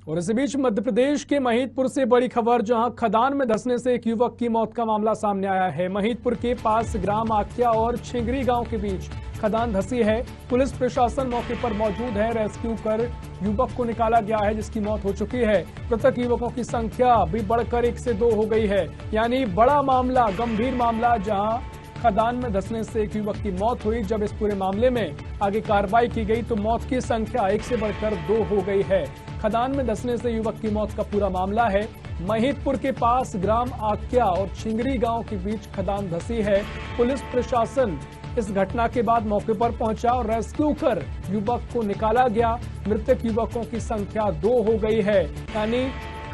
और इसी बीच मध्य प्रदेश के महिदपुर से बड़ी खबर, जहां खदान में धंसने से एक युवक की मौत का मामला सामने आया है। महिदपुर के पास ग्राम आक्या और छिंगरी गांव के बीच खदान धंसी है। पुलिस प्रशासन मौके पर मौजूद है। रेस्क्यू कर युवक को निकाला गया है, जिसकी मौत हो चुकी है। मृतक युवकों की संख्या भी बढ़कर 1 से 2 हो गई है। यानी बड़ा मामला, गंभीर मामला, जहां खदान में धंसने से एक युवक की मौत हुई। जब इस पूरे मामले में आगे कार्रवाई की गई तो मौत की संख्या 1 से बढ़कर 2 हो गई है। खदान में धंसने से युवक की मौत का पूरा मामला है। महिदपुर के पास ग्राम आक्या और छिंगरी गांव के बीच खदान धंसी है। पुलिस प्रशासन इस घटना के बाद मौके पर पहुंचा और रेस्क्यू कर युवक को निकाला गया। मृतक युवकों की संख्या 2 हो गई है। यानी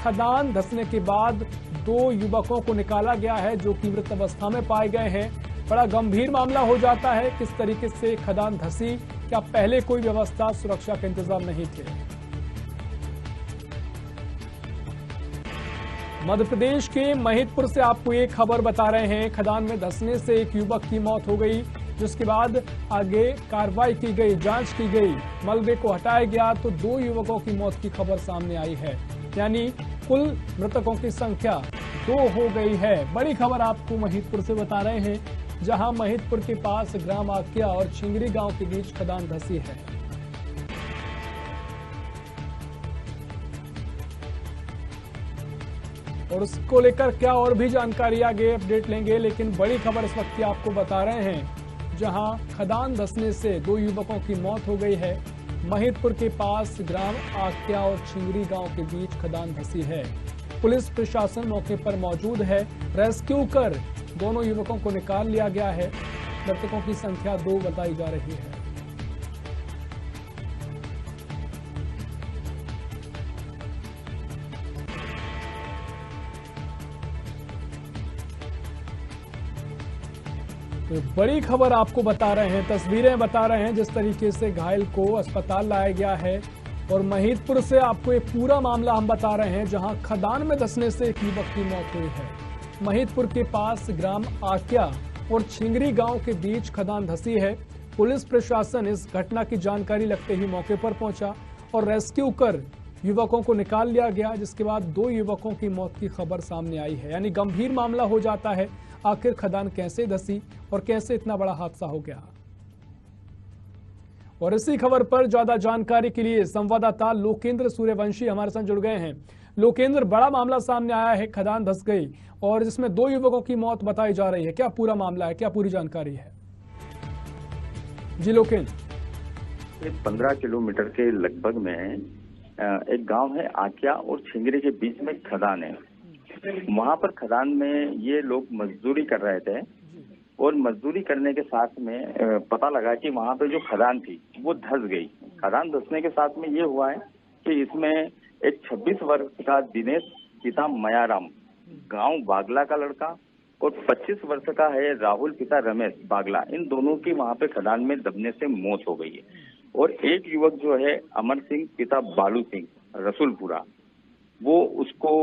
खदान धंसने के बाद 2 युवकों को निकाला गया है, जो कि मृत अवस्था में पाए गए हैं। बड़ा गंभीर मामला हो जाता है। किस तरीके से खदान धंसी, क्या पहले कोई व्यवस्था, सुरक्षा के इंतजाम नहीं थे? मध्य प्रदेश के महिदपुर से आपको एक खबर बता रहे हैं। खदान में धंसने से एक युवक की मौत हो गई, जिसके बाद आगे कार्रवाई की गई, जांच की गई, मलबे को हटाया गया तो 2 युवकों की मौत की खबर सामने आई है। यानी कुल मृतकों की संख्या 2 हो गई है। बड़ी खबर आपको महिदपुर से बता रहे हैं, जहां महिदपुर के पास ग्राम आक्या और छिंगरी गांव के बीच खदान धंसी है। और उसको लेकर क्या और भी जानकारी आगे अपडेट लेंगे, लेकिन बड़ी खबर इस वक्त की आपको बता रहे हैं, जहां खदान धंसने से 2 युवकों की मौत हो गई है। महिदपुर के पास ग्राम आक्या और छिंगरी गांव के बीच खदान धंसी है। पुलिस प्रशासन मौके पर मौजूद है। रेस्क्यू कर दोनों युवकों को निकाल लिया गया है। मृतकों की संख्या 2 बताई जा रही है। तो बड़ी खबर आपको बता रहे हैं, तस्वीरें बता रहे हैं, जिस तरीके से घायल को अस्पताल लाया गया है। और महिदपुर से आपको एक पूरा मामला हम बता रहे हैं, जहां खदान में धंसने से एक युवक की मौत हुई है। महिदपुर के पास ग्राम आक्या और छिंगरी गांव के बीच खदान धंसी है। पुलिस प्रशासन इस घटना की जानकारी लगते ही मौके पर पहुंचा और रेस्क्यू कर युवकों को निकाल लिया गया, जिसके बाद 2 युवकों की मौत की खबर सामने आई है। यानी गंभीर मामला हो जाता है। आखिर खदान कैसे धंसी और कैसे इतना बड़ा हादसा हो गया? और इसी खबर पर ज्यादा जानकारी के लिए संवाददाता लोकेंद्र सूर्यवंशी हमारे साथ जुड़ गए हैं। लोकेंद्र, बड़ा मामला सामने आया है, खदान धंस गई और जिसमें 2 युवकों की मौत बताई जा रही है। क्या पूरा मामला है, क्या पूरी जानकारी है? जी लोकेंद्र। 15 किलोमीटर के लगभग में एक गांव है आक्या और छिंगरी के बीच में खदान है। वहां पर खदान में ये लोग मजदूरी कर रहे थे और मजदूरी करने के साथ में पता लगा कि वहां पे जो खदान थी वो धंस गई। खदान धंसने के साथ में ये हुआ है कि इसमें एक 26 वर्ष का दिनेश पिता मयाराम गांव बागला का लड़का और 25 वर्ष का है राहुल पिता रमेश बागला, इन दोनों की वहां पे खदान में दबने से मौत हो गई है। और एक युवक जो है अमर सिंह पिता बालू सिंह रसूलपुरा, वो उसको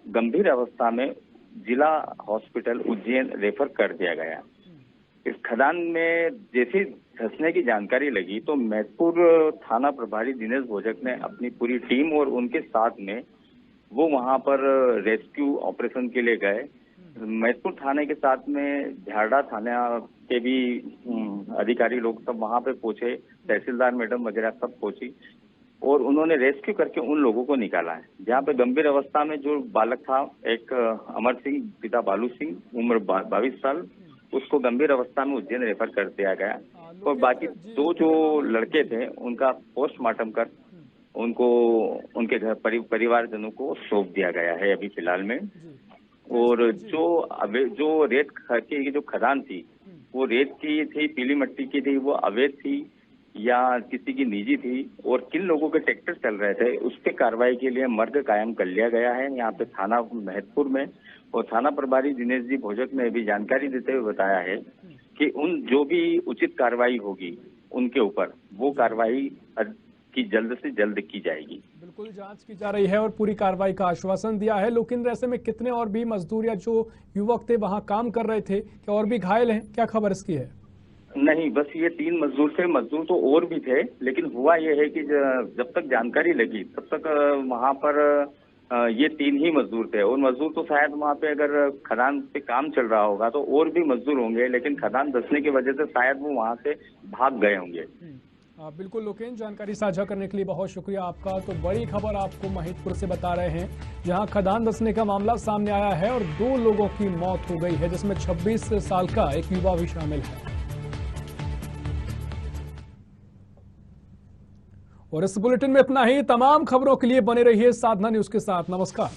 गंभीर अवस्था में जिला हॉस्पिटल उज्जैन रेफर कर दिया गया। इस खदान में जैसे धंसने की जानकारी लगी तो महिदपुर थाना प्रभारी दिनेश भोजक ने अपनी पूरी टीम और उनके साथ में वो वहां पर रेस्क्यू ऑपरेशन के लिए गए। महिदपुर थाने के साथ में झारडा थाना के भी अधिकारी लोग सब वहां पे पहुंचे, तहसीलदार मैडम वगैरह सब पहुंची और उन्होंने रेस्क्यू करके उन लोगों को निकाला है। जहाँ पे गंभीर अवस्था में जो बालक था, एक अमर सिंह पिता बालू सिंह, उम्र 22 साल, उसको गंभीर अवस्था में उज्जैन रेफर कर दिया गया। और बाकी 2 जो लड़के थे उनका पोस्टमार्टम कर उनको उनके घर परिवारजनों को सौंप दिया गया है अभी फिलहाल में। और जो रेत की जो खदान थी वो रेत की थी, पीली मिट्टी की थी, वो अवैध थी या किसी की निजी थी और किन लोगों के ट्रैक्टर चल रहे थे, उस पे कार्रवाई के लिए मर्ग कायम कर लिया गया है यहाँ पे थाना महिदपुर में। और थाना प्रभारी दिनेश जी भोजक ने भी जानकारी देते हुए बताया है कि उन जो भी उचित कार्रवाई होगी उनके ऊपर वो कार्रवाई की जल्द से जल्द की जाएगी। बिल्कुल जांच की जा रही है और पूरी कार्रवाई का आश्वासन दिया है। लेकिन ऐसे में कितने और भी मजदूर या जो युवक थे वहां काम कर रहे थे, क्या और भी घायल हैं? क्या खबर इसकी है? नहीं, बस ये 3 मजदूर थे। मजदूर तो और भी थे, लेकिन हुआ ये है कि जब तक जानकारी लगी तब तक वहां पर ये 3 ही मजदूर थे। और मजदूर तो शायद वहां पे अगर खदान पे काम चल रहा होगा तो और भी मजदूर होंगे, लेकिन खदान धंसने की वजह से शायद वो वहां से भाग गए होंगे। बिल्कुल लोकेन, जानकारी साझा करने के लिए बहुत शुक्रिया आपका। तो बड़ी खबर आपको महिदपुर से बता रहे हैं, जहां खदान धंसने का मामला सामने आया है और 2 लोगों की मौत हो गई है, जिसमें 26 साल का एक युवा भी शामिल है। और इस बुलेटिन में इतना ही। तमाम खबरों के लिए बने रहिए साधना न्यूज के साथ। नमस्कार।